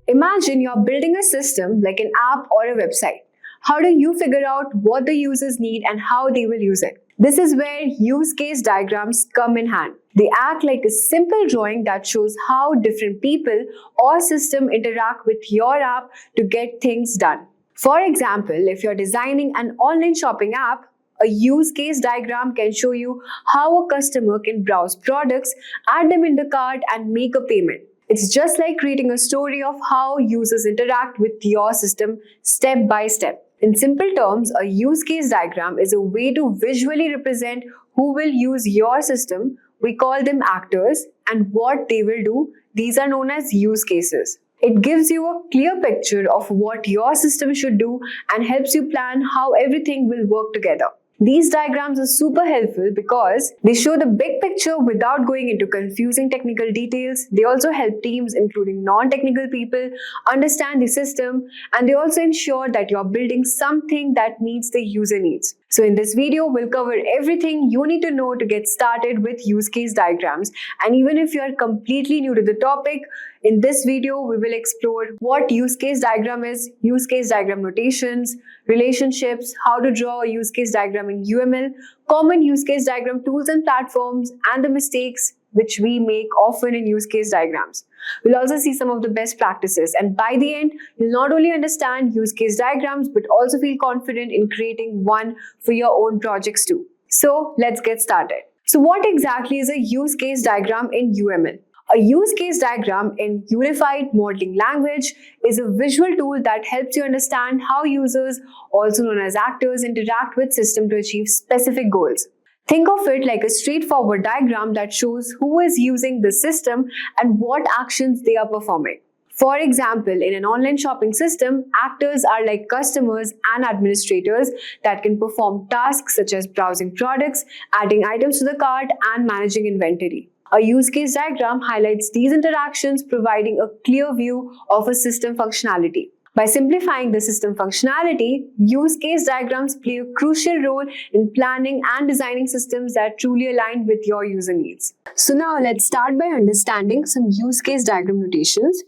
Imagine you're building a system like an app or a website. How do you figure out what the users need and how they will use it? This is where use case diagrams come in hand. They act like a simple drawing that shows how different people or system interact with your app to get things done. For example, if you're designing an online shopping app, a use case diagram can show you how a customer can browse products, add them in the cart, and make a payment. It's just like creating a story of how users interact with your system step by step. In simple terms, a use case diagram is a way to visually represent who will use your system. We call them actors, and what they will do. These are known as use cases. It gives you a clear picture of what your system should do and helps you plan how everything will work together. These diagrams are super helpful because they show the big picture without going into confusing technical details. They also help teams, including non-technical people, understand the system, and they also ensure that you're building something that meets the user needs. So in this video, we'll cover everything you need to know to get started with use case diagrams. And even if you're completely new to the topic, in this video, we will explore what use case diagram is, use case diagram notations, relationships, how to draw a use case diagram in UML, common use case diagram tools and platforms, and the mistakes which we make often in use case diagrams. We'll also see some of the best practices, and by the end, you'll not only understand use case diagrams but also feel confident in creating one for your own projects too. So let's get started. So what exactly is a use case diagram in UML? A use case diagram in Unified Modeling Language is a visual tool that helps you understand how users, also known as actors, interact with system to achieve specific goals. Think of it like a straightforward diagram that shows who is using the system and what actions they are performing. For example, in an online shopping system, actors are like customers and administrators that can perform tasks such as browsing products, adding items to the cart, and managing inventory. A use case diagram highlights these interactions, providing a clear view of a system functionality. By simplifying the system functionality, use case diagrams play a crucial role in planning and designing systems that truly align with your user needs. So now let's start by understanding some use case diagram notations.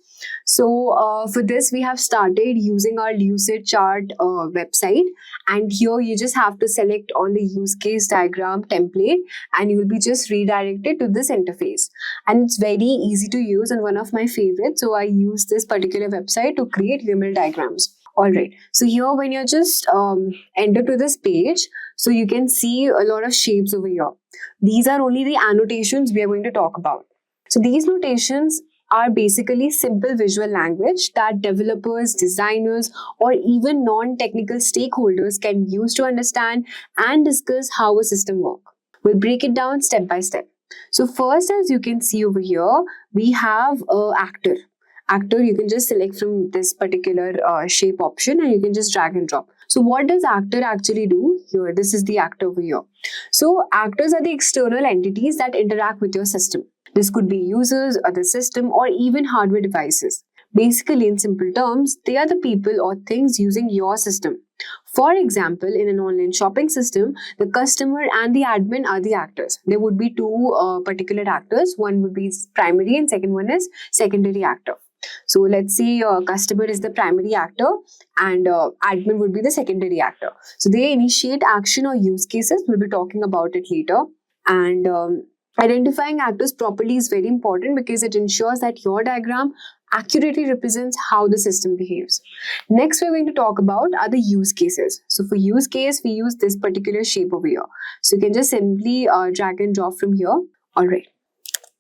So for this, we have started using our Lucidchart website, and here you just have to select on the use case diagram template and you will be just redirected to this interface. And it's very easy to use and one of my favorites. So I use this particular website to create UML diagrams. Alright, so here when you just enter to this page, so you can see a lot of shapes over here. These are only the annotations we are going to talk about. So these notations are basically simple visual language that developers, designers, or even non-technical stakeholders can use to understand and discuss how a system works. We'll break it down step by step. So first, as you can see over here, we have an actor. Actor, you can just select from this particular shape option and you can just drag and drop. So what does actor actually do? Here, this is the actor over here. So actors are the external entities that interact with your system. This could be users, other system, or even hardware devices. Basically, in simple terms, they are the people or things using your system. For example, in an online shopping system, the customer and the admin are the actors. There would be two particular actors. One would be primary and second one is secondary actor. So let's say customer is the primary actor and admin would be the secondary actor. So they initiate action or use cases. We'll be talking about it later. And identifying actors properly is very important because it ensures that your diagram accurately represents how the system behaves. Next, we're going to talk about are the use cases. So for use case, we use this particular shape over here. So you can just simply drag and drop from here. All right.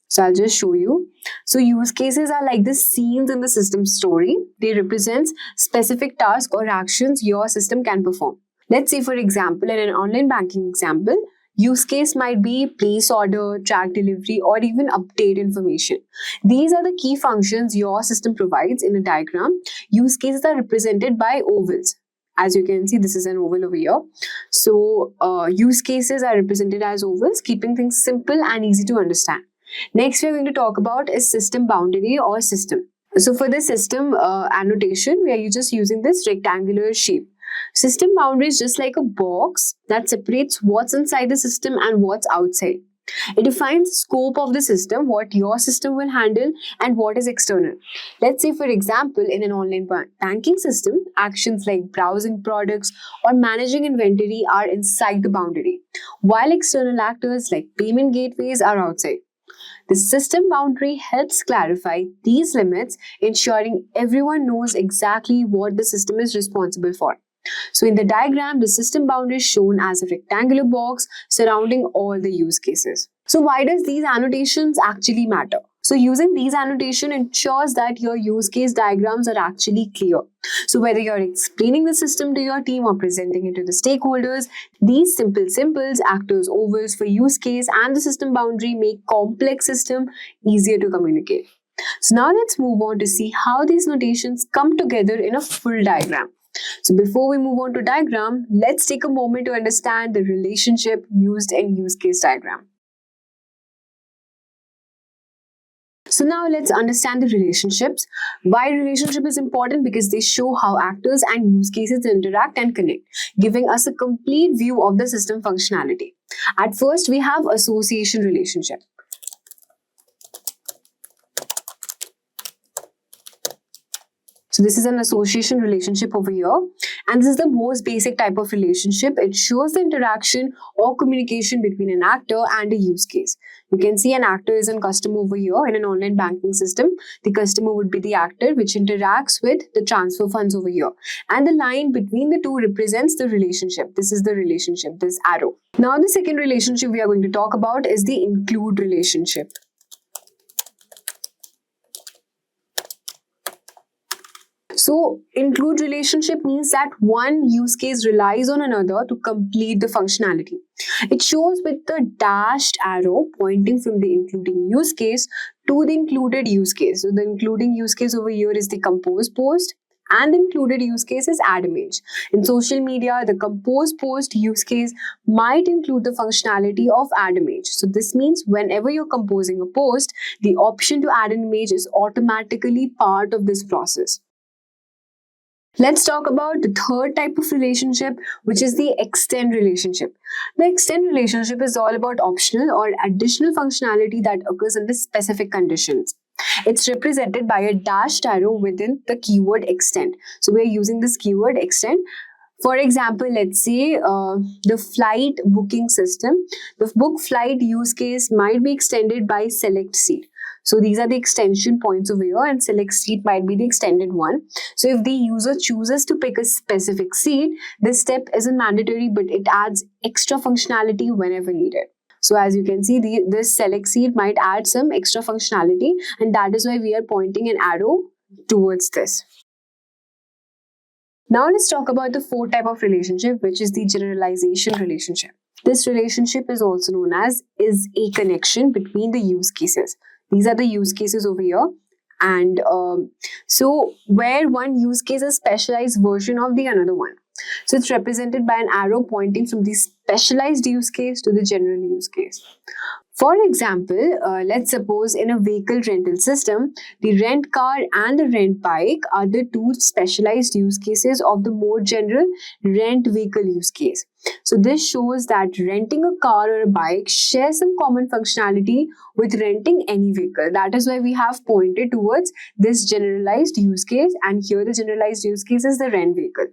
So I'll just show you. So use cases are like the scenes in the system story. They represent specific tasks or actions your system can perform. Let's say, for example, in an online banking example, use case might be place order, track delivery, or even update information. These are the key functions your system provides in a diagram. Use cases are represented by ovals. As you can see, this is an oval over here. So use cases are represented as ovals, keeping things simple and easy to understand. Next, we're going to talk about is system boundary or system. So for the system annotation, we are just using this rectangular shape. System boundary is just like a box that separates what's inside the system and what's outside. It defines the scope of the system, what your system will handle, and what is external. Let's say, for example, in an online banking system, actions like browsing products or managing inventory are inside the boundary, while external actors like payment gateways are outside. The system boundary helps clarify these limits, ensuring everyone knows exactly what the system is responsible for. So in the diagram, the system boundary is shown as a rectangular box surrounding all the use cases. So why does these annotations actually matter? So using these annotation ensures that your use case diagrams are actually clear. So whether you're explaining the system to your team or presenting it to the stakeholders, these simple symbols act as ovals for use case and the system boundary make complex system easier to communicate. So now let's move on to see how these notations come together in a full diagram. So before we move on to diagram, let's take a moment to understand the relationship used in use case diagram. So now let's understand the relationships. Why relationship is important? Because they show how actors and use cases interact and connect, giving us a complete view of the system functionality. At first, we have association relationship. So this is an association relationship over here, and this is the most basic type of relationship. It shows the interaction or communication between an actor and a use case. You can see an actor is a customer over here in an online banking system. The customer would be the actor which interacts with the transfer funds over here. And the line between the two represents the relationship. This is the relationship, this arrow. Now the second relationship we are going to talk about is the include relationship. So, include relationship means that one use case relies on another to complete the functionality. It shows with the dashed arrow pointing from the including use case to the included use case. So, the including use case over here is the compose post, and the included use case is add image. In social media, the compose post use case might include the functionality of add image. So this means whenever you're composing a post, the option to add an image is automatically part of this process. Let's talk about the third type of relationship, which is the extend relationship. The extend relationship is all about optional or additional functionality that occurs under specific conditions. It's represented by a dashed arrow within the keyword extend. So we're using this keyword extend. For example, let's say the flight booking system, the book flight use case might be extended by select seat. So these are the extension points over here, and select seat might be the extended one. So if the user chooses to pick a specific seat, this step isn't mandatory, but it adds extra functionality whenever needed. So as you can see, this select seat might add some extra functionality, and that is why we are pointing an arrow towards this. Now let's talk about the fourth type of relationship, which is the generalization relationship. This relationship is also known as is a connection between the use cases. These are the use cases over here. And so where one use case is a specialized version of the another one. So it's represented by an arrow pointing from the specialized use case to the general use case. For example, let's suppose in a vehicle rental system, the rent car and the rent bike are the two specialized use cases of the more general rent vehicle use case. So this shows that renting a car or a bike shares some common functionality with renting any vehicle. That is why we have pointed towards this generalized use case, and here the generalized use case is the rent vehicle.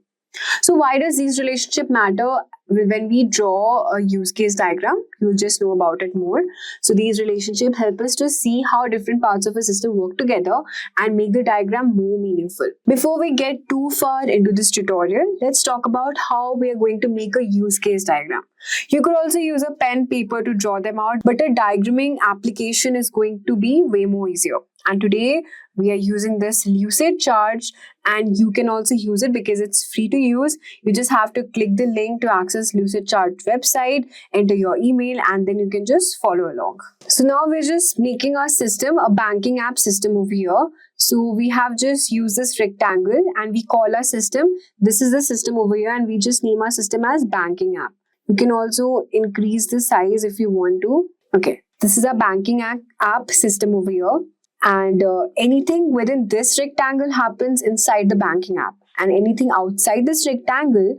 So why does these relationship matter? When we draw a use case diagram, you'll just know about it more. So these relationships help us to see how different parts of a system work together and make the diagram more meaningful. Before we get too far into this tutorial, let's talk about how we are going to make a use case diagram. You could also use a pen, paper to draw them out, but a diagramming application is going to be way more easier. And today we are using this Lucid chart, and you can also use it because it's free to use. You just have to click the link to access Lucid chart website, enter your email, and then you can just follow along. So now we're just making our system a banking app system over here. So we have just used this rectangle and we call our system. This is the system over here, and we just name our system as banking app. You can also increase the size if you want to. Okay, this is a banking app system over here. And anything within this rectangle happens inside the banking app, and anything outside this rectangle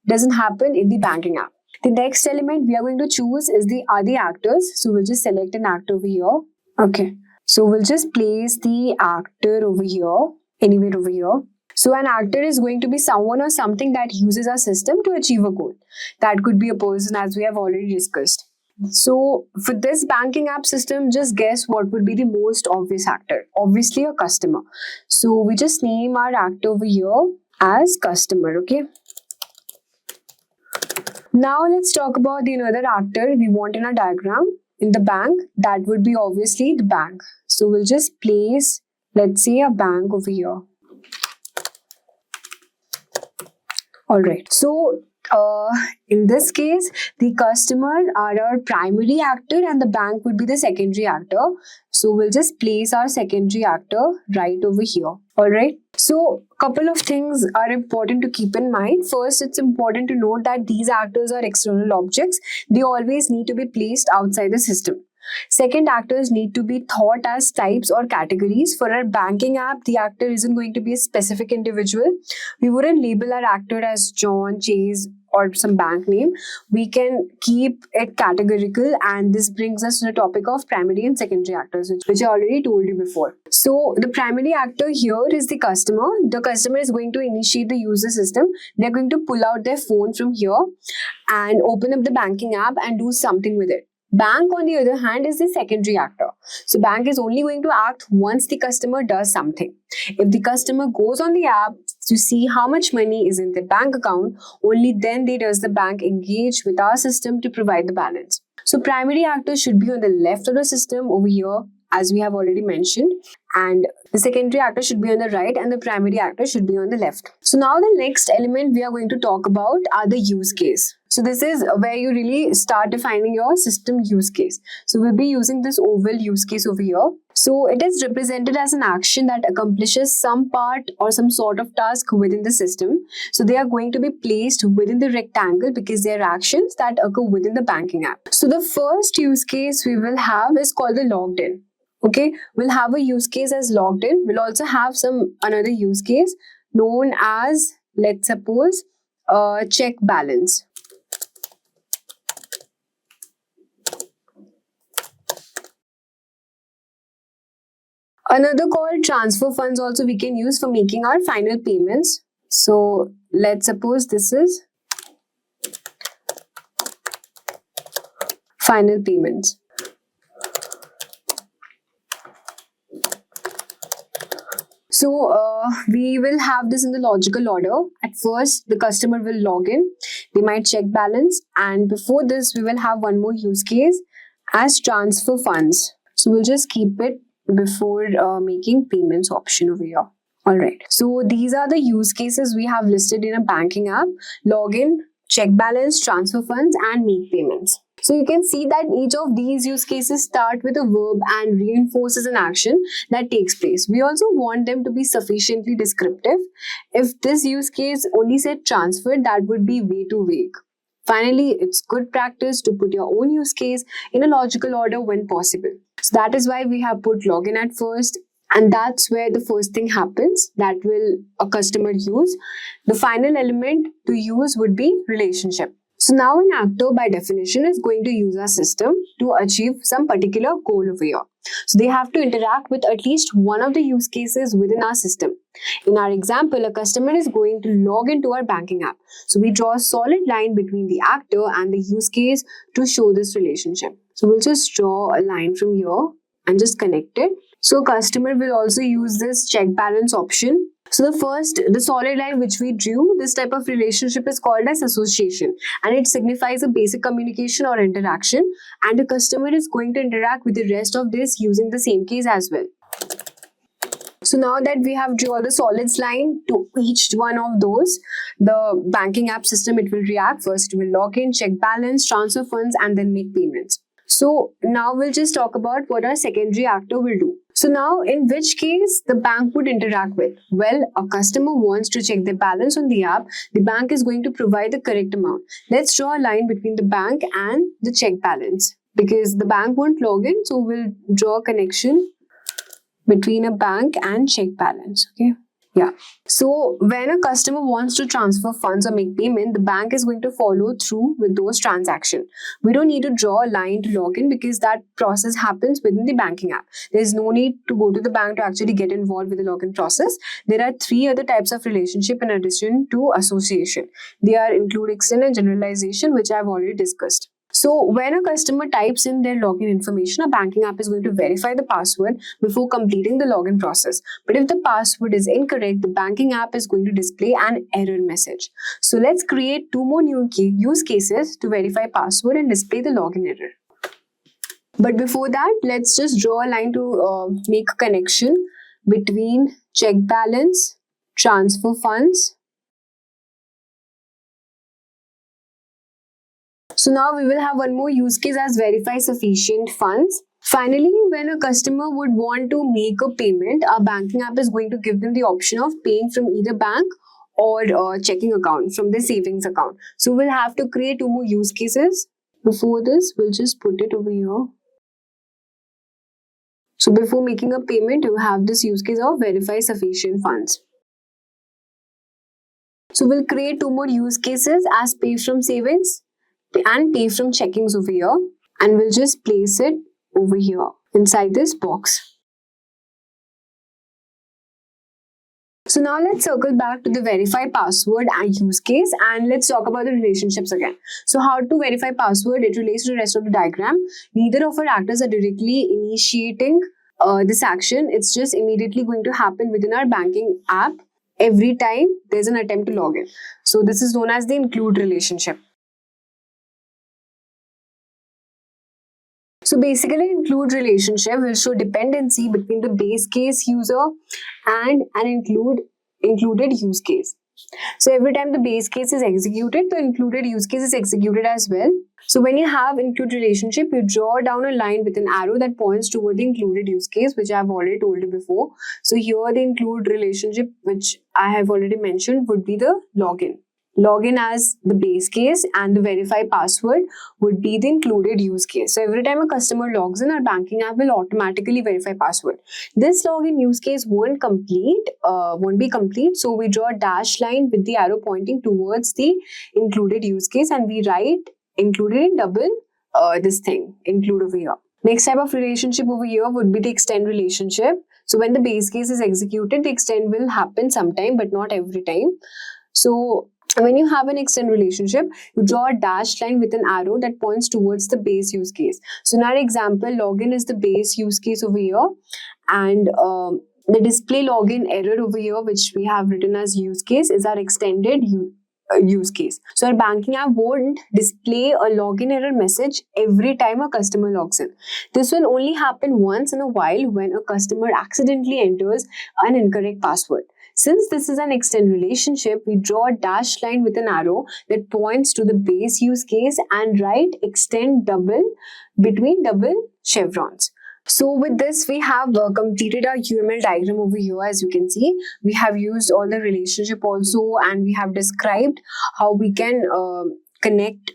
doesn't happen in the banking app. The next element we are going to choose is are the actors. So we'll just select an actor over here. Okay. So we'll just place the actor over here, anywhere over here. So an actor is going to be someone or something that uses our system to achieve a goal. That could be a person, as we have already discussed. So for this banking app system, just guess what would be the most obvious actor. Obviously a customer. So we just name our actor over here as customer, okay? Now let's talk about the another actor we want in our diagram. In the bank, that would be obviously the bank. So we'll just place, let's say, a bank over here. Alright, so in this case, the customer are our primary actor and the bank would be the secondary actor. So we'll just place our secondary actor right over here. Alright, so couple of things are important to keep in mind. First, it's important to note that these actors are external objects. They always need to be placed outside the system. Second, actors need to be thought as types or categories. For our banking app, the actor isn't going to be a specific individual. We wouldn't label our actor as John, Chase, or some bank name. We can keep it categorical, and this brings us to the topic of primary and secondary actors, which I already told you before. So the primary actor here is the customer. The customer is going to initiate the user system. They're going to pull out their phone from here and open up the banking app and do something with it. Bank, on the other hand, is the secondary actor. So bank is only going to act once the customer does something. If the customer goes on the app to see how much money is in their bank account, only then does the bank engage with our system to provide the balance. So primary actor should be on the left of the system over here, as we have already mentioned, and the secondary actor should be on the right and the primary actor should be on the left. So now the next element we are going to talk about are the use case. So this is where you really start defining your system use case. So we'll be using this oval use case over here. So it is represented as an action that accomplishes some part or some sort of task within the system. So they are going to be placed within the rectangle because they are actions that occur within the banking app. So the first use case we will have is called the logged in. Okay, we'll have a use case as logged in. We'll also have another use case known as, let's suppose, check balance. Another called transfer funds also we can use for making our final payments. So let's suppose this is final payments. So we will have this in the logical order. At first, the customer will log in. They might check balance. And before this, we will have one more use case as transfer funds. So we'll just keep it before making payments option over here. Alright, so these are the use cases we have listed in a banking app: login, check balance, transfer funds, and make payments. So you can see that each of these use cases start with a verb and reinforces an action that takes place. We also want them to be sufficiently descriptive. If this use case only said transfer, that would be way too vague. Finally, it's good practice to put your own use case in a logical order when possible. So that is why we have put login at first, and that's where the first thing happens that will a customer use. The final element to use would be relationship. So now an actor by definition is going to use our system to achieve some particular goal over here. So they have to interact with at least one of the use cases within our system. In our example, a customer is going to log into our banking app. So we draw a solid line between the actor and the use case to show this relationship. So we'll just draw a line from here and just connect it. So customer will also use this check balance option. So the solid line which we drew, this type of relationship is called as association, and it signifies a basic communication or interaction, and the customer is going to interact with the rest of this using the same case as well. So now that we have drawn the solids line to each one of those, the banking app system, it will react. First it will log in, check balance, transfer funds, and then make payments. So now we'll just talk about what our secondary actor will do. So now in which case the bank would interact with? Well, a customer wants to check their balance on the app. The bank is going to provide the correct amount. Let's draw a line between the bank and the check balance because the bank won't log in. So we'll draw a connection between a bank and check balance. Okay. Yeah. So when a customer wants to transfer funds or make payment, the bank is going to follow through with those transactions. We don't need to draw a line to log in because that process happens within the banking app. There's no need to go to the bank to actually get involved with the login process. There are three other types of relationship in addition to association. They are include, extend, and generalization, which I've already discussed. So when a customer types in their login information, a banking app is going to verify the password before completing the login process. But if the password is incorrect, the banking app is going to display an error message. So let's create two more new use cases to verify password and display the login error. But before that, let's just draw a line to make a connection between check balance, transfer funds. So now we will have one more use case as verify sufficient funds. Finally, when a customer would want to make a payment, our banking app is going to give them the option of paying from either bank or checking account, from their savings account. So we'll have to create two more use cases. Before this, we'll just put it over here. So before making a payment, you have this use case of verify sufficient funds. So we'll create two more use cases as pay from savings and pay from checkings over here, and we'll just place it over here inside this box. So now let's circle back to the verify password and use case, and let's talk about the relationships again. So how to verify password, it relates to the rest of the diagram. Neither of our actors are directly initiating this action. It's just immediately going to happen within our banking app every time there's an attempt to log in. So this is known as the include relationship. So basically, include relationship will show dependency between the base case user and an included use case. So every time the base case is executed, the included use case is executed as well. So when you have include relationship, you draw down a line with an arrow that points toward the included use case, which I have already told you before. So here the include relationship, which I have already mentioned, would be the login. Login as the base case and the verify password would be the included use case. So every time a customer logs in, our banking app will automatically verify password. This login use case won't be complete. So we draw a dash line with the arrow pointing towards the included use case, and we write included in double this thing, include over here. Next type of relationship over here would be the extend relationship. So when the base case is executed, the extend will happen sometime, but not every time. So when you have an extend relationship, you draw a dashed line with an arrow that points towards the base use case. So in our example, login is the base use case over here, and the display login error over here, which we have written as use case, is our extended use case. So our banking app won't display a login error message every time a customer logs in. This will only happen once in a while when a customer accidentally enters an incorrect password. Since this is an extend relationship, we draw a dashed line with an arrow that points to the base use case and write extend double between double chevrons. So with this, we have completed our UML diagram over here. As you can see, we have used all the relationship also, and we have described how we can connect,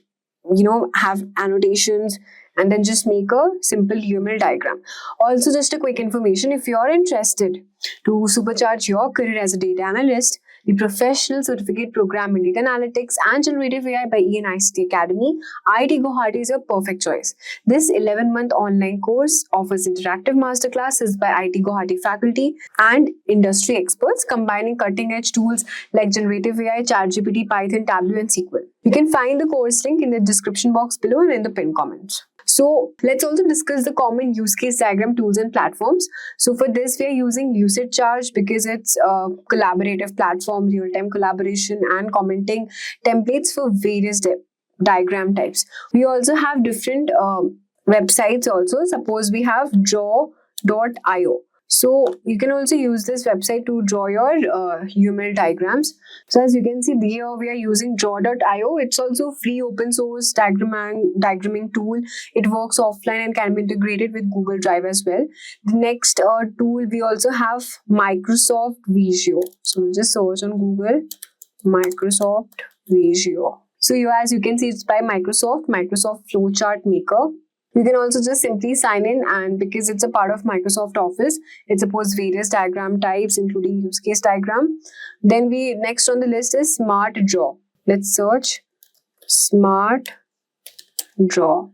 have annotations, and then just make a simple UML diagram. Also, just a quick information, if you're interested to supercharge your career as a data analyst, the Professional Certificate Program in Data Analytics and Generative AI by ENICT Academy, IIT Guwahati is your perfect choice. This 11-month online course offers interactive masterclasses by IIT Guwahati faculty and industry experts, combining cutting-edge tools like Generative AI, ChatGPT, Python, Tableau, and SQL. You can find the course link in the description box below and in the pinned comments. So let's also discuss the common use case diagram tools and platforms. So for this, we are using Lucidcharge because it's a collaborative platform, real-time collaboration and commenting templates for various diagram types. We also have different websites also. Suppose we have draw.io. So you can also use this website to draw your UML diagrams. So as you can see here, we are using draw.io. It's also free open source diagramming tool. It works offline and can be integrated with Google Drive as well. The next tool, we also have Microsoft Visio. So we'll just search on Google, Microsoft Visio. So as you can see, it's by Microsoft Flowchart Maker. You can also just simply sign in, and because it's a part of Microsoft Office, it supports various diagram types, including use case diagram. Then next on the list is Smart Draw. Let's search Smart Draw.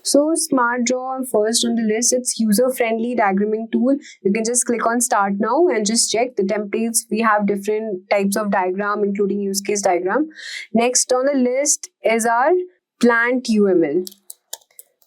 So Smart Draw first on the list, it's user-friendly diagramming tool. You can just click on Start Now and just check the templates. We have different types of diagram, including use case diagram. Next on the list is our Plant UML.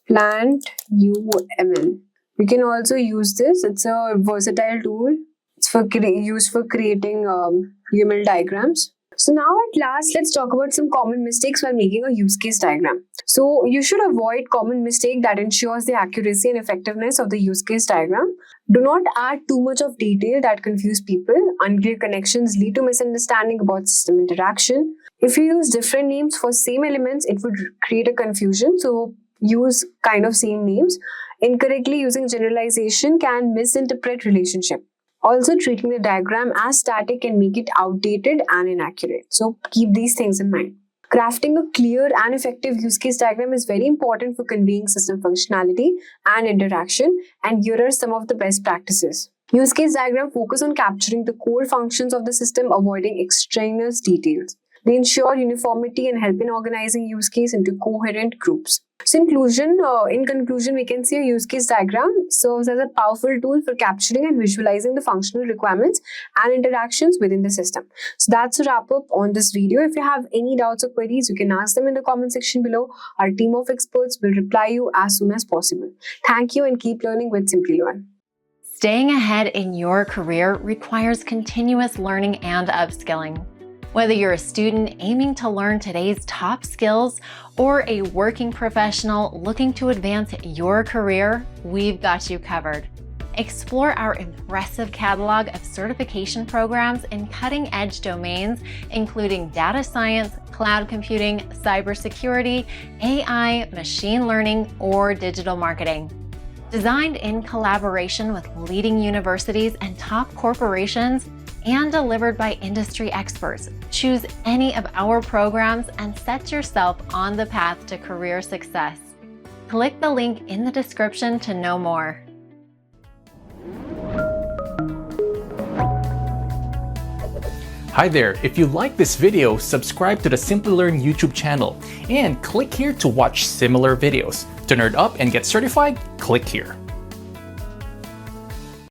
Plant UML. We can also use this. It's a versatile tool. It's used for creating UML diagrams. So now at last, let's talk about some common mistakes while making a use case diagram. So you should avoid common mistake that ensures the accuracy and effectiveness of the use case diagram. Do not add too much of detail that confuse people. Unclear connections lead to misunderstanding about system interaction. If you use different names for same elements, it would create a confusion. So use kind of same names. Incorrectly using generalization can misinterpret relationship. Also, treating the diagram as static can make it outdated and inaccurate. So keep these things in mind. Crafting a clear and effective use case diagram is very important for conveying system functionality and interaction, and here are some of the best practices. Use case diagram focus on capturing the core functions of the system, avoiding extraneous details. They ensure uniformity and help in organizing use case into coherent groups. So in conclusion, we can see a use case diagram serves as a powerful tool for capturing and visualizing the functional requirements and interactions within the system. So that's a wrap up on this video. If you have any doubts or queries, you can ask them in the comment section below. Our team of experts will reply you as soon as possible. Thank you and keep learning with Simplilearn. Staying ahead in your career requires continuous learning and upskilling. Whether you're a student aiming to learn today's top skills or a working professional looking to advance your career, we've got you covered. Explore our impressive catalog of certification programs in cutting-edge domains, including data science, cloud computing, cybersecurity, AI, machine learning, or digital marketing. Designed in collaboration with leading universities and top corporations, and delivered by industry experts. Choose any of our programs and set yourself on the path to career success. Click the link in the description to know more. Hi there, if you like this video, subscribe to the Simplilearn YouTube channel and click here to watch similar videos. To nerd up and get certified, click here.